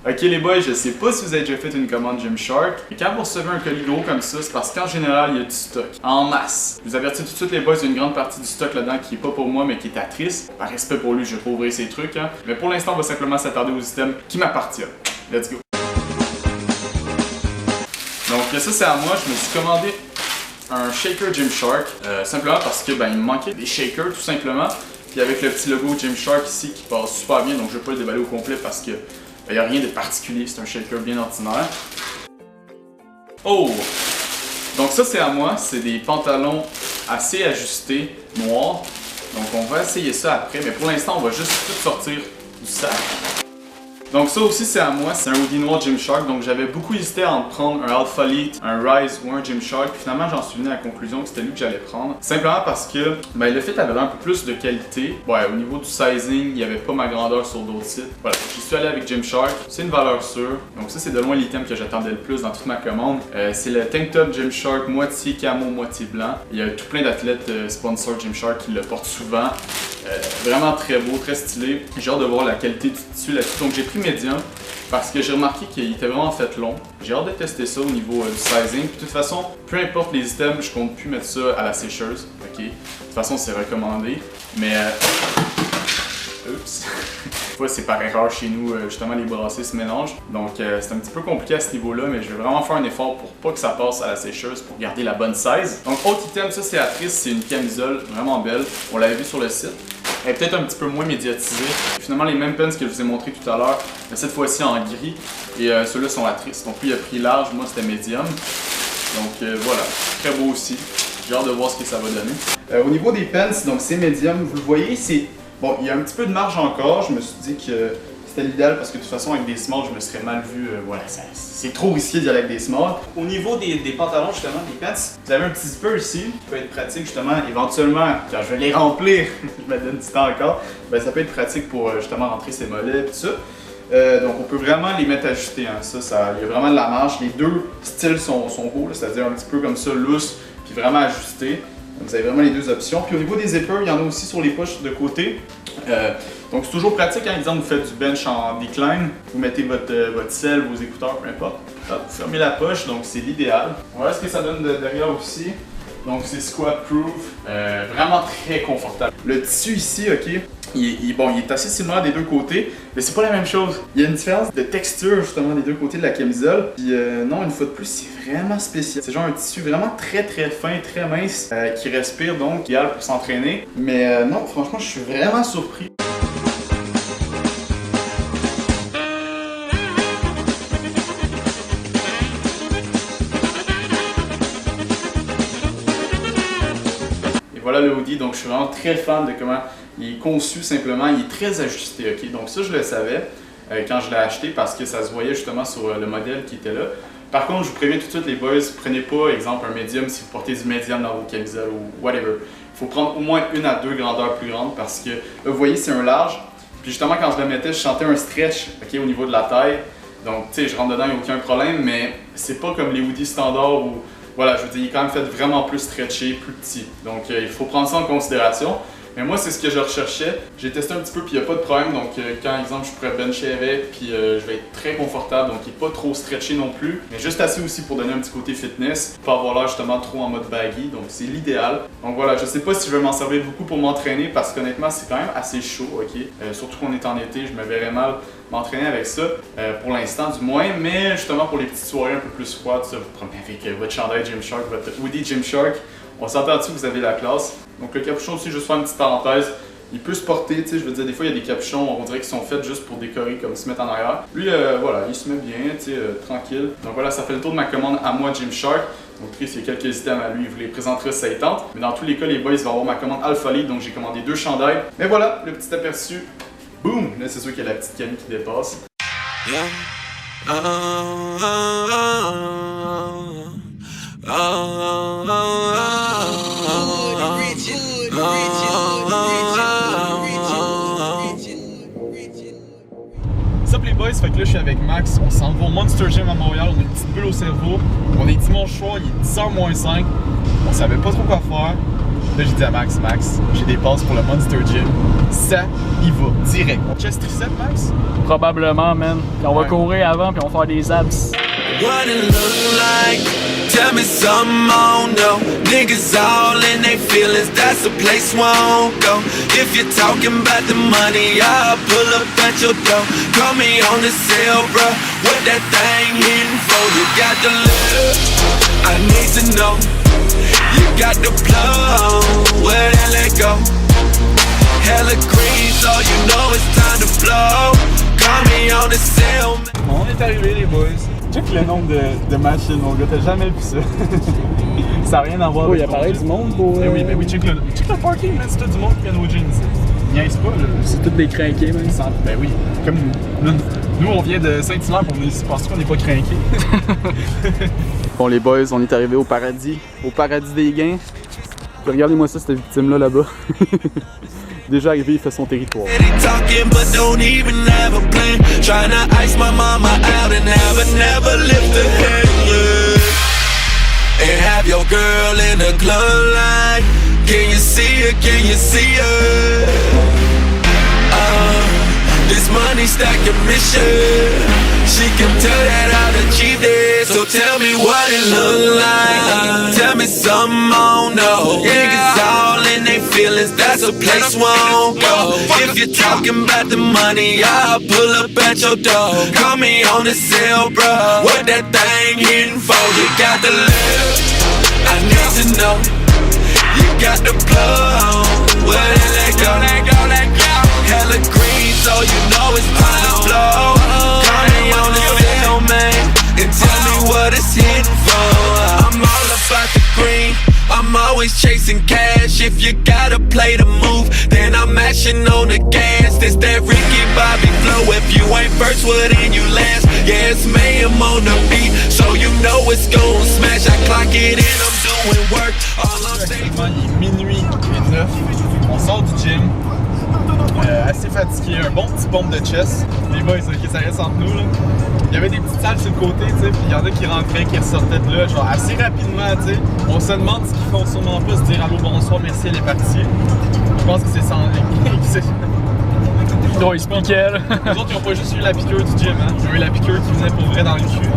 Ok les boys, je sais pas si vous avez déjà fait une commande Gymshark, mais quand vous recevez un colis gros comme ça, c'est parce qu'en général, il y a du stock, en masse. Je vous avertis tout de suite les boys, il y a une grande partie du stock là-dedans qui est pas pour moi, mais qui est à Triss. Par respect pour lui, je vais pas ouvrir ses trucs, hein. Mais pour l'instant, on va simplement s'attarder aux items qui m'appartiennent. Let's go! Donc ça c'est à moi, je me suis commandé un shaker Gymshark, simplement parce que il me manquait des shakers tout simplement. Puis avec le petit logo Gymshark ici qui passe super bien, donc je vais pas le déballer au complet parce que il n'y a rien de particulier, c'est un shaker bien ordinaire. Oh! Donc ça c'est à moi, c'est des pantalons assez ajustés, noirs. Donc on va essayer ça après, mais pour l'instant on va juste tout sortir du sac. Donc ça aussi c'est à moi, c'est un hoodie noir Gymshark, donc j'avais beaucoup hésité à en prendre un Alpha Elite, un Rise ou un Gymshark, puis finalement j'en suis venu à la conclusion que c'était lui que j'allais prendre. Simplement parce que le fit avait un peu plus de qualité. Ouais, au niveau du sizing, il n'y avait pas ma grandeur sur d'autres sites. Voilà, j'y suis allé avec Gymshark, c'est une valeur sûre. Donc ça c'est de loin l'item que j'attendais le plus dans toute ma commande. C'est le tank top Gymshark, moitié camo, moitié blanc. Il y a tout plein d'athlètes sponsor Gymshark qui le portent souvent. Vraiment très beau, très stylé. J'ai hâte de voir la qualité du tissu là-dessus. Donc j'ai pris médium parce que j'ai remarqué qu'il était vraiment fait long. J'ai hâte de tester ça au niveau du sizing. Puis de toute façon, peu importe les items, je compte plus mettre ça à la sécheuse. Ok. De toute façon, c'est recommandé. Mais oups. Des fois, c'est par erreur chez nous, justement, les brassées se mélangent. Donc, c'est un petit peu compliqué à ce niveau-là, mais je vais vraiment faire un effort pour pas que ça passe à la sécheuse pour garder la bonne size. Donc, autre item, ça c'est à Triss, c'est une camisole vraiment belle. On l'avait vu sur le site. Elle est peut-être un petit peu moins médiatisée. Finalement, les mêmes pens que je vous ai montré tout à l'heure, mais cette fois-ci en gris. Et ceux-là sont à Triss. Donc, lui, il a pris large, moi, c'était médium. Donc, voilà, très beau aussi. J'ai hâte de voir ce que ça va donner. Au niveau des pens, donc c'est médium. Vous le voyez, c'est... Bon, il y a un petit peu de marge encore. Je me suis dit que c'était l'idéal parce que de toute façon, avec des smalls, je me serais mal vu. Voilà, c'est trop risqué d'y aller avec des smalls. Au niveau des pantalons, justement, des pants, vous avez un petit zipper ici qui peut être pratique, justement, éventuellement, quand je vais les remplir, je me donne du temps encore, ça peut être pratique pour justement rentrer ses mollets et tout ça. Donc, on peut vraiment les mettre ajustés. Hein. Il y a vraiment de la marge. Les deux styles sont beaux, c'est-à-dire un petit peu comme ça, loose, puis vraiment ajusté. Donc, vous avez vraiment les deux options. Puis au niveau des zippers, il y en a aussi sur les poches de côté. Donc c'est toujours pratique, par exemple, vous faites du bench en decline, vous mettez votre selle, vos écouteurs, peu importe. Hop, vous fermez la poche, donc c'est l'idéal. Voilà ce que ça donne derrière aussi. Donc c'est squat proof, vraiment très confortable. Le tissu ici, ok, il est assez similaire des deux côtés, mais c'est pas la même chose. Il y a une différence de texture justement des deux côtés de la camisole. Puis non, une fois de plus, c'est vraiment spécial. C'est genre un tissu vraiment très fin, très mince, qui respire, donc idéal pour s'entraîner. Mais non, franchement, je suis vraiment surpris. Voilà le hoodie, donc je suis vraiment très fan de comment il est conçu simplement, il est très ajusté, ok? Donc ça je le savais quand je l'ai acheté parce que ça se voyait justement sur le modèle qui était là. Par contre, je vous préviens tout de suite les boys, prenez pas exemple un médium si vous portez du médium dans vos camisoles ou whatever. Il faut prendre au moins une à deux grandeurs plus grandes parce que vous voyez c'est un large. Puis justement quand je le mettais, je sentais un stretch au niveau de la taille. Donc tu sais, je rentre dedans, il n'y a aucun problème, mais c'est pas comme les hoodies standards où voilà, je veux dire, il est quand même fait vraiment plus stretché, plus petit. Donc, il faut prendre ça en considération. Mais moi, c'est ce que je recherchais. J'ai testé un petit peu, puis il n'y a pas de problème. Donc, quand, exemple, je pourrais bencher avec, puis je vais être très confortable. Donc, il n'est pas trop stretché non plus. Mais juste assez aussi pour donner un petit côté fitness. Pas avoir l'air justement trop en mode baggy. Donc, c'est l'idéal. Donc, voilà, je sais pas si je vais m'en servir beaucoup pour m'entraîner parce qu'honnêtement, c'est quand même assez chaud, ok? Surtout qu'on est en été, je me verrais mal m'entraîner avec ça, pour l'instant du moins, mais justement pour les petites soirées un peu plus froides, ça, vous prenez avec votre chandail Gymshark, votre hoodie Gymshark, on s'entend dessus, vous avez la classe. Donc le capuchon aussi, juste faire une petite parenthèse, il peut se porter, tu sais, je veux dire, des fois il y a des capuchons, on dirait qu'ils sont faits juste pour décorer, comme se mettre en arrière. Lui, voilà, il se met bien, tu sais, tranquille. Donc voilà, ça fait le tour de ma commande à moi Gymshark. Donc Triss, il y a quelques items à lui, il vous les présentera si ça y tente. Mais dans tous les cas, les boys vont avoir ma commande Alpha Elite, donc j'ai commandé 2 chandails. Mais voilà, le petit aperçu. Boum! Là, c'est sûr qu'il y a la petite Camille qui dépasse. Sup les boys, fait que là je suis avec Max, on s'en va au Monster Gym à Montréal, on a une petite bulle au cerveau, on est dimanche soir, il est 10h moins 5, on savait pas trop quoi faire. Là, j'ai dit à Max, j'ai des passes pour le Monster Gym. Ça y va, direct. On chest tricep, Max? Probablement, man. Puis on va courir avant, puis on va faire des abs. What it look like? Tell me something I don't know. Niggas all in their feelings, that's a place won't go. If you're talking about the money, I'll pull up at your door. Call me on the cell, bro. What that thing hitting for? You got the love, I need to know. You got the plug, where that let go? Hella green, so you know it's time to flow. Call me on the cell. On est arrivés, les boys. Check le nombre de machines, mon gars, t'as jamais vu ça. Ça n'a rien à voir avec. Il y a pareil du monde pour. Mais oui, check le parking, man, c'est tout du monde qui a nos jeans. Niaise pas, là. C'est tous des crinqués, man. Ben oui, comme nous. Nous, on vient de Saint-Hilaire pour venir ici, parce qu'on n'est pas crinqués. Bon les boys, on est arrivé au paradis des gains. Puis regardez-moi ça, cette victime-là là-bas. Déjà arrivé, il fait son territoire. Talking but don't even have a plan. Trying to ice my mama out and never lift a hand. And have your girl in the club line. Can you see her? Can you see her? This money stacking mission. She can tell that I'll achieve it. So tell me what it look like. Tell me something I don't know. Niggas all in their feelings, that's a place won't go. If you're talking about the money, I'll pull up at your door. Call me on the cell, bro. What that thing hitting for? You got the love, I need to know. You got the plug, where that let go? Hella green, so you know it's time to flow. Call me on the cell, man, and tell me what it's hitting for. I'm all about the green, I'm always chasing cash. If you gotta play the move, then I'm mashing on the gas. This that Ricky Bobby flow. If you ain't first, well then you last. Yeah, it's mayhem on the beat, so you know it's gon' smash. I clock it in, I'm doing work. All I'm saying. Il est minuit et 9. On sort du gym. Assez fatigué, un bon petit pompe de chest. Les boys, ok, ça reste entre nous là. Il y avait des petites salles sur le côté, tu sais, puis il y en a qui rentraient, qui ressortaient de là, genre assez rapidement, tu sais. On se demande ce qu'ils font sûrement pas, se dire allô, bonsoir, merci, elle est partie. Je pense que c'est sans. Oh, il se piquait, là. Les autres, ils ont pas juste eu la piqûre du gym, hein. Ils ont eu la piqûre qui venait pour vrai dans le cul.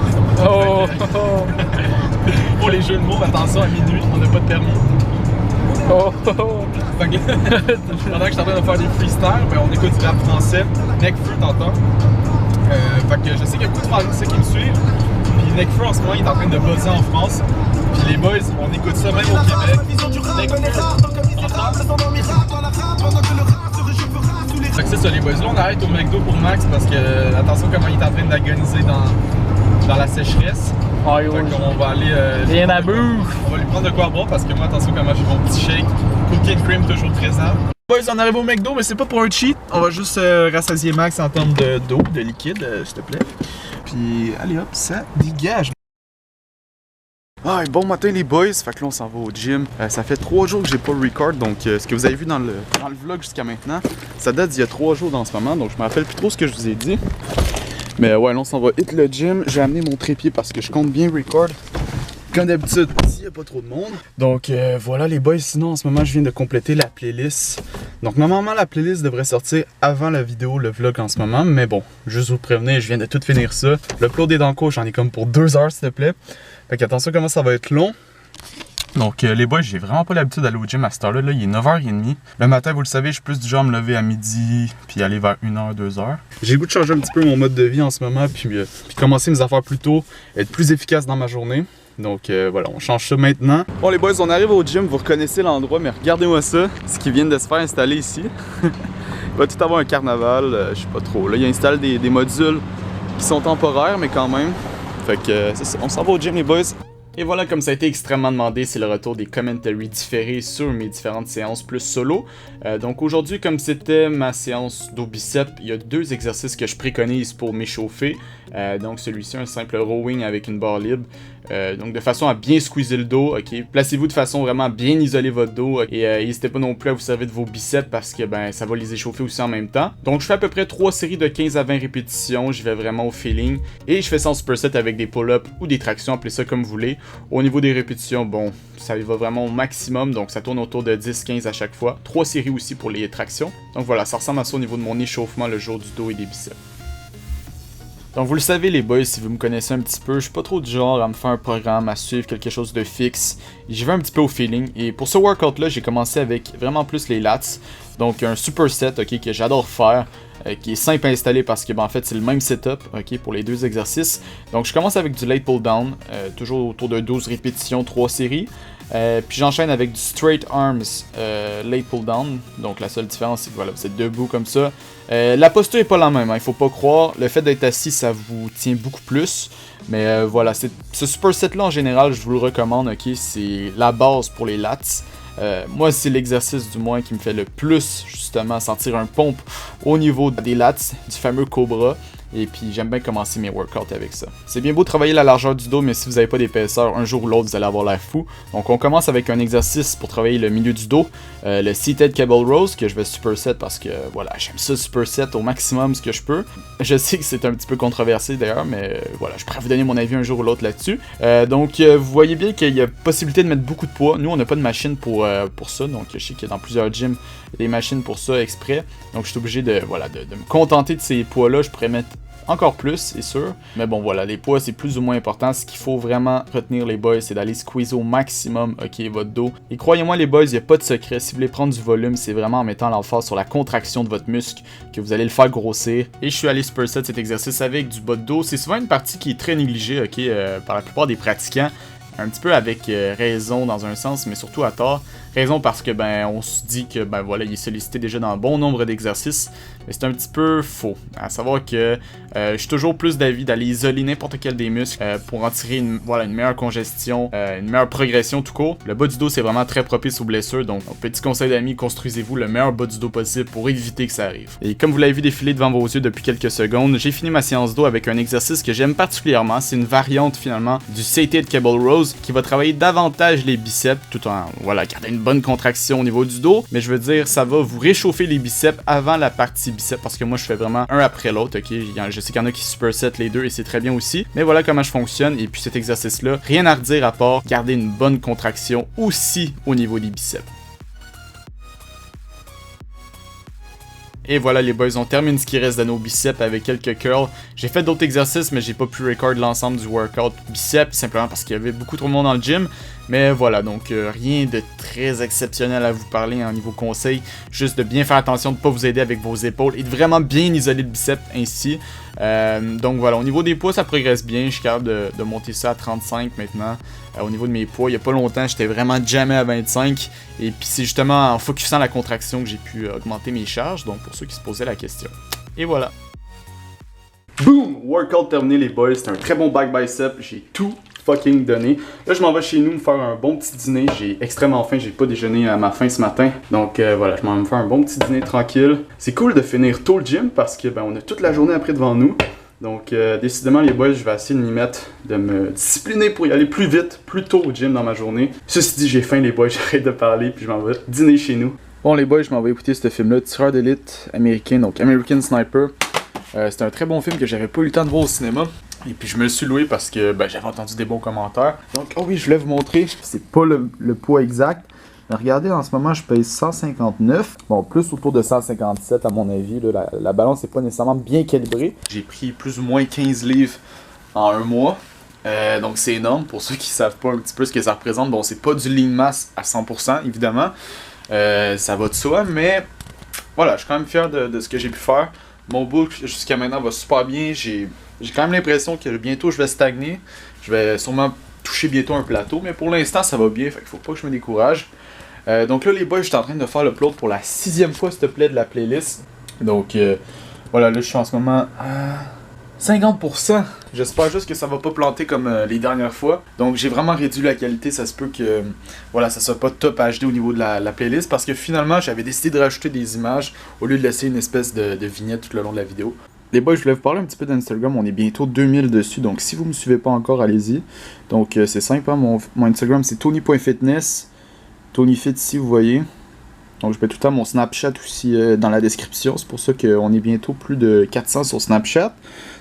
Oh! Pour les jeux de mots, attention, à minuit, on n'a pas de permis. Oh! Fait que, pendant que je suis en train de faire des freestyles, ben, on écoute du rap français. Necfeu, t'entends? Fait que je sais qu'il y a beaucoup de Français qui me suivent. Puis Necfeu, en ce moment, il est en train de buzzer en France. Puis les boys, on écoute ça même au Québec. Fait que c'est ça, les boys. Là, on arrête au McDo pour Max parce que, attention comment il est en train d'agoniser dans la sécheresse. Oh, Fait qu'on va aller. Rien à bouffe! On va lui prendre de quoi boire parce que moi, attention comment je fais mon petit shake. Cookie and cream toujours présent. Boys, on arrive au McDo, mais c'est pas pour un cheat. On va juste rassasier Max en termes d'eau, de liquide, s'il te plaît. Puis, allez hop, ça dégage. Ah, bon matin les boys, fait que là on s'en va au gym. Ça fait 3 jours que j'ai pas le record, donc ce que vous avez vu dans le vlog jusqu'à maintenant, ça date d'il y a 3 jours dans ce moment, donc je me rappelle plus trop ce que je vous ai dit. Mais ouais, là on s'en va hit le gym. J'ai amené mon trépied parce que je compte bien record. Comme d'habitude, s'il n'y a pas trop de monde. Donc voilà les boys, sinon en ce moment je viens de compléter la playlist. Donc normalement la playlist devrait sortir avant la vidéo, le vlog en ce moment. Mais bon, juste vous prévenir, je viens de tout finir ça. L'upload est dans le cours, j'en ai comme pour 2 heures s'il te plaît. Fait qu'attention comment ça va être long. Donc les boys, j'ai vraiment pas l'habitude d'aller au gym à cette heure-là. Là, il est 9h30. Le matin, vous le savez, je suis plus du genre à me lever à midi puis aller vers 1h, 2h. J'ai le goût de changer un petit peu mon mode de vie en ce moment puis commencer mes affaires plus tôt, être plus efficace dans ma journée. Donc voilà, on change ça maintenant. Bon les boys, on arrive au gym, vous reconnaissez l'endroit, mais regardez-moi ça, ce qui vient de se faire installer ici. Il va tout avoir un carnaval, je sais pas trop. Là, il installe des modules qui sont temporaires, mais quand même. Fait que c'est ça, on s'en va au gym les boys. Et voilà, comme ça a été extrêmement demandé, c'est le retour des commentaries différés sur mes différentes séances plus solo. Donc aujourd'hui, comme c'était ma séance dos bicep, il y a 2 exercices que je préconise pour m'échauffer. Donc celui-ci, un simple rowing avec une barre libre. Donc de façon à bien squeezer le dos, ok. Placez-vous de façon vraiment à bien isoler votre dos et n'hésitez pas non plus à vous servir de vos biceps parce que ben ça va les échauffer aussi en même temps. Donc je fais à peu près 3 séries de 15 à 20 répétitions, je vais vraiment au feeling et je fais ça en superset avec des pull-ups ou des tractions, appelez ça comme vous voulez. Au niveau des répétitions, bon, ça y va vraiment au maximum, donc ça tourne autour de 10-15 à chaque fois. 3 séries aussi pour les tractions. Donc voilà, ça ressemble à ça au niveau de mon échauffement le jour du dos et des biceps. Donc vous le savez les boys, si vous me connaissez un petit peu, je suis pas trop du genre à me faire un programme, à suivre quelque chose de fixe. J'y vais un petit peu au feeling. Et pour ce workout là, j'ai commencé avec vraiment plus les lats. Donc un superset, ok, que j'adore faire, qui est simple à installer parce que en fait c'est le même setup, ok, pour les deux exercices. Donc je commence avec du lat pull down, toujours autour de 12 répétitions, 3 séries. Puis j'enchaîne avec du straight arms lat pull down. Donc la seule différence c'est que voilà, vous êtes debout comme ça. La posture est pas la même, hein, il faut pas croire. Le fait d'être assis ça vous tient beaucoup plus. Mais voilà, ce superset là en général je vous le recommande, ok, c'est la base pour les lats. Moi c'est l'exercice du moins qui me fait le plus justement sentir un pompe au niveau des lats, du fameux cobra. Et puis j'aime bien commencer mes workouts avec ça. C'est bien beau de travailler la largeur du dos, mais si vous n'avez pas d'épaisseur, un jour ou l'autre vous allez avoir l'air fou. Donc on commence avec un exercice pour travailler le milieu du dos, le seated cable rows que je vais superset parce que voilà, j'aime ça superset au maximum ce que je peux. Je sais que c'est un petit peu controversé d'ailleurs, mais voilà, je pourrais vous donner mon avis un jour ou l'autre là-dessus. Donc vous voyez bien qu'il y a possibilité de mettre beaucoup de poids. Nous on n'a pas de machine pour ça, donc je sais qu'il y a dans plusieurs gyms des machines pour ça exprès. Donc je suis obligé de me contenter de ces poids-là. Je pourrais mettre encore plus, c'est sûr. Mais bon, voilà, les poids, c'est plus ou moins important. Ce qu'il faut vraiment retenir, les boys, c'est d'aller squeezer au maximum, ok, votre dos. Et croyez-moi, les boys, il n'y a pas de secret. Si vous voulez prendre du volume, c'est vraiment en mettant l'emphase sur la contraction de votre muscle que vous allez le faire grossir. Et je suis allé superset cet exercice avec du bas de dos. C'est souvent une partie qui est très négligée, ok, par la plupart des pratiquants. Un petit peu avec raison dans un sens, mais surtout à tort. Raison parce que on se dit que voilà, il est sollicité déjà dans un bon nombre d'exercices, mais c'est un petit peu faux. À savoir que je suis toujours plus d'avis d'aller isoler n'importe quel des muscles pour en tirer une meilleure congestion, une meilleure progression tout court. Le bas du dos c'est vraiment très propice aux blessures, donc petit conseil d'amis, construisez-vous le meilleur bas du dos possible pour éviter que ça arrive. Et comme vous l'avez vu défiler devant vos yeux depuis quelques secondes, j'ai fini ma séance dos avec un exercice que j'aime particulièrement. C'est une variante finalement du seated cable rows qui va travailler davantage les biceps tout en garder une bonne contraction au niveau du dos, mais je veux dire ça va vous réchauffer les biceps avant la partie biceps parce que moi je fais vraiment un après l'autre, ok, je sais qu'il y en a qui superset les deux et c'est très bien aussi, mais voilà comment je fonctionne. Et puis cet exercice là, rien à redire à part garder une bonne contraction aussi au niveau des biceps. Et voilà les boys, on termine ce qui reste de nos biceps avec quelques curls. J'ai fait d'autres exercices mais j'ai pas pu record l'ensemble du workout biceps simplement parce qu'il y avait beaucoup trop de monde dans le gym. Mais voilà, donc rien de très exceptionnel à vous parler en niveau conseil. Juste de bien faire attention de ne pas vous aider avec vos épaules et de vraiment bien isoler le biceps ainsi. Donc voilà, au niveau des poids ça progresse bien. Je suis capable de monter ça à 35 maintenant. Au niveau de mes poids, il n'y a pas longtemps j'étais vraiment jamais à 25. Et puis c'est justement en focusant la contraction que j'ai pu augmenter mes charges. Donc pour ceux qui se posaient la question. Et voilà. Boom! Workout terminé les boys. C'était un très bon back bicep. J'ai tout fucking donné. Là, je m'en vais chez nous me faire un bon petit dîner. J'ai extrêmement faim. J'ai pas déjeuné à ma faim ce matin. Donc voilà, je m'en vais me faire un bon petit dîner tranquille. C'est cool de finir tôt le gym parce que on a toute la journée après devant nous. Donc décidément les boys, je vais essayer de m'y mettre, de me discipliner pour y aller plus vite, plus tôt au gym dans ma journée. Ceci dit, j'ai faim les boys, j'arrête de parler puis je m'en vais dîner chez nous. Bon les boys, je m'en vais écouter ce film-là, tireur d'élite américain, donc American Sniper. C'était un très bon film que j'avais pas eu le temps de voir au cinéma. Et puis je me le suis loué parce que j'avais entendu des bons commentaires. Donc, oh oui, je voulais vous montrer, c'est pas le poids exact. Mais regardez, en ce moment, je pèse 159. Bon, plus autour de 157 à mon avis. Là, la balance n'est pas nécessairement bien calibrée. J'ai pris plus ou moins 15 livres en un mois. Donc c'est énorme. Pour ceux qui savent pas un petit peu ce que ça représente, bon, c'est pas du lean mass à 100%, évidemment. Ça va de soi, mais voilà, je suis quand même fier de ce que j'ai pu faire. Mon bulk jusqu'à maintenant va super bien. J'ai quand même l'impression que bientôt je vais stagner. Je vais sûrement toucher bientôt un plateau, mais pour l'instant ça va bien, fait qu'il faut pas que je me décourage. Donc là les boys, je suis en train de faire l'upload pour la 6e fois s'il te plaît de la playlist. Donc voilà, là je suis en ce moment à 50%. J'espère juste que ça va pas planter comme les dernières fois. Donc j'ai vraiment réduit la qualité, ça se peut que voilà, ça soit pas top HD au niveau de la playlist parce que finalement j'avais décidé de rajouter des images au lieu de laisser une espèce de vignette tout le long de la vidéo. Les boys, je voulais vous parler un petit peu d'Instagram, on est bientôt 2000 dessus, donc si vous me suivez pas encore, allez-y. Donc c'est simple, hein, mon Instagram c'est tony.fitness, TonyFit ici, vous voyez. Donc je mets tout le temps mon Snapchat aussi dans la description. C'est pour ça qu'on est bientôt plus de 400 sur Snapchat.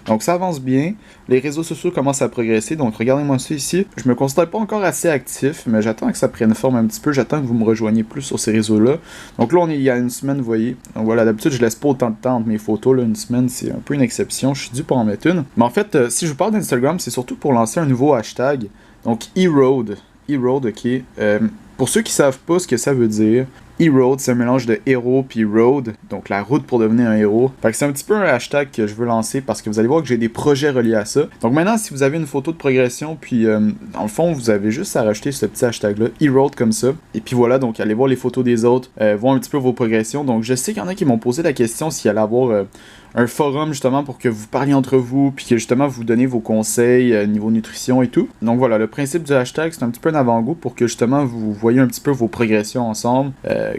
Donc ça avance bien. Les réseaux sociaux commencent à progresser. Donc regardez-moi ça ici. Je me considère pas encore assez actif, mais j'attends que ça prenne forme un petit peu. J'attends que vous me rejoigniez plus sur ces réseaux-là. Donc là, on est il y a une semaine, vous voyez. Donc voilà, d'habitude, je laisse pas autant de temps entre mes photos. Là, une semaine, c'est un peu une exception. Je suis dû pour en mettre une. Mais en fait, si je vous parle d'Instagram, c'est surtout pour lancer un nouveau hashtag. Donc E-Road. E-Road, ok. Pour ceux qui savent pas ce que ça veut dire, E-Road, c'est un mélange de héros puis road, donc la route pour devenir un héros. Fait que c'est un petit peu un hashtag que je veux lancer parce que vous allez voir que j'ai des projets reliés à ça. Donc maintenant, si vous avez une photo de progression, puis dans le fond, vous avez juste à rajouter ce petit hashtag-là, E-Road comme ça. Et puis voilà, donc allez voir les photos des autres, voir un petit peu vos progressions. Donc je sais qu'il y en a qui m'ont posé la question s'il allait avoir un forum justement pour que vous parliez entre vous, puis que justement vous donnez vos conseils niveau nutrition et tout. Donc voilà, le principe du hashtag, c'est un petit peu un avant-goût pour que justement vous voyez un petit peu vos progressions ensemble,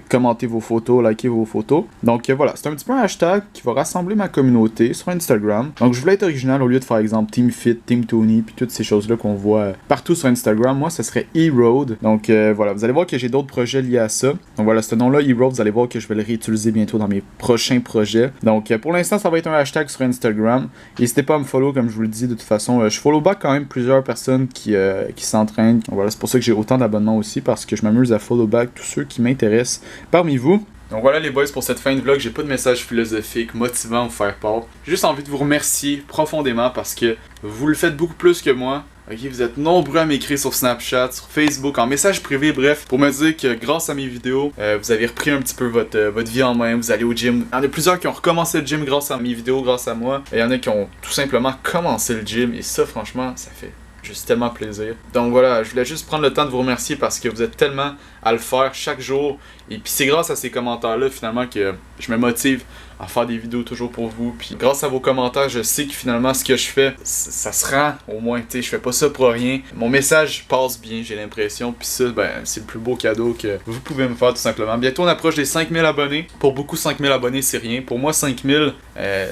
commentez vos photos, likez vos photos. Donc voilà, c'est un petit peu un hashtag qui va rassembler ma communauté sur Instagram. Donc je voulais être original au lieu de faire exemple Team Fit, Team Tony, puis toutes ces choses-là qu'on voit partout sur Instagram. Moi, ce serait E-Road. Donc voilà, vous allez voir que j'ai d'autres projets liés à ça. Donc voilà, ce nom-là, E-Road, vous allez voir que je vais le réutiliser bientôt dans mes prochains projets. Donc pour l'instant, ça va être un hashtag sur Instagram. N'hésitez pas à me follow, comme je vous le dis, de toute façon. Je follow back quand même plusieurs personnes qui s'entraînent. Donc voilà, c'est pour ça que j'ai autant d'abonnements aussi, parce que je m'amuse à follow back tous ceux qui m'intéressent parmi vous. Donc voilà les boys pour cette fin de vlog, j'ai pas de message philosophique, motivant à vous faire part. J'ai juste envie de vous remercier profondément parce que vous le faites beaucoup plus que moi. Ok, vous êtes nombreux à m'écrire sur Snapchat, sur Facebook, en message privé, bref, pour me dire que grâce à mes vidéos, vous avez repris un petit peu votre vie en main, vous allez au gym. Il y en a plusieurs qui ont recommencé le gym grâce à mes vidéos, grâce à moi. Et il y en a qui ont tout simplement commencé le gym, et ça franchement, ça fait juste tellement plaisir. Donc voilà, je voulais juste prendre le temps de vous remercier parce que vous êtes tellement à le faire chaque jour. Et puis c'est grâce à ces commentaires-là finalement que je me motive à faire des vidéos toujours pour vous. Puis grâce à vos commentaires, je sais que finalement ce que je fais, ça se rend au moins. Tu sais, je fais pas ça pour rien. Mon message passe bien, j'ai l'impression. Puis ça, ben, c'est le plus beau cadeau que vous pouvez me faire tout simplement. Bientôt on approche des 5000 abonnés. Pour beaucoup, 5000 abonnés c'est rien. Pour moi, 5000,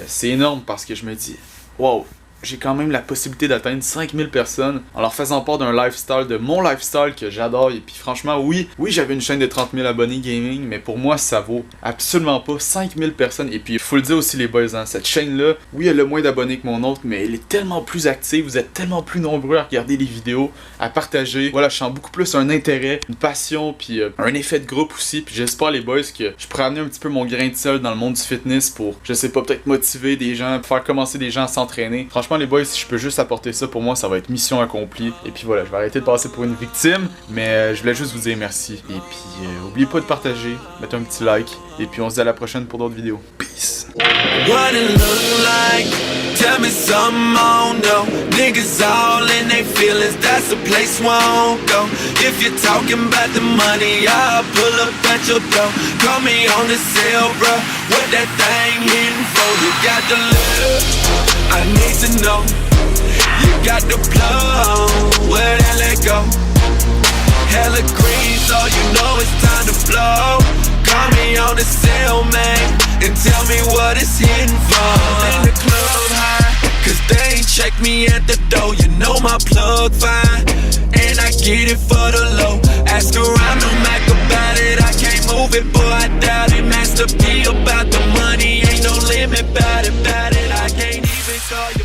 c'est énorme parce que je me dis, wow, j'ai quand même la possibilité d'atteindre 5000 personnes en leur faisant part d'un lifestyle, de mon lifestyle que j'adore. Et puis franchement, oui, j'avais une chaîne de 30 000 abonnés gaming, mais pour moi, ça vaut absolument pas 5000 personnes. Et puis, il faut le dire aussi les boys, hein, cette chaîne-là, oui, elle a moins d'abonnés que mon autre, mais elle est tellement plus active, vous êtes tellement plus nombreux à regarder les vidéos, à partager. Voilà, je sens beaucoup plus un intérêt, une passion, puis un effet de groupe aussi. Puis j'espère les boys que je pourrais amener un petit peu mon grain de sel dans le monde du fitness pour, je sais pas, peut-être motiver des gens, faire commencer des gens à s'entraîner. Franchement, les boys, si je peux juste apporter ça, pour moi, ça va être mission accomplie. Et puis voilà, je vais arrêter de passer pour une victime, mais je voulais juste vous dire merci. Et puis, oubliez pas de partager, mettre un petit like, et puis on se dit à la prochaine pour d'autres vidéos. Peace! What it look like? Tell me something I don't know. Niggas all in their feelings, that's the place we won't go. If you're talking about the money, I'll pull up at your door. Call me on the cell, bro. What that thing hitting for? You got the love, I need to know. You got the plug, where that let go? Hella green, so you know it's time to blow. Call me on the cell, man, and tell me what it's hitting for. In the club high, cause they ain't check me at the door. You know my plug fine, and I get it for the low. Ask around the Mac about it, I can't move it, boy, I doubt it. Master P about the money, ain't no limit about it, I can't even call you.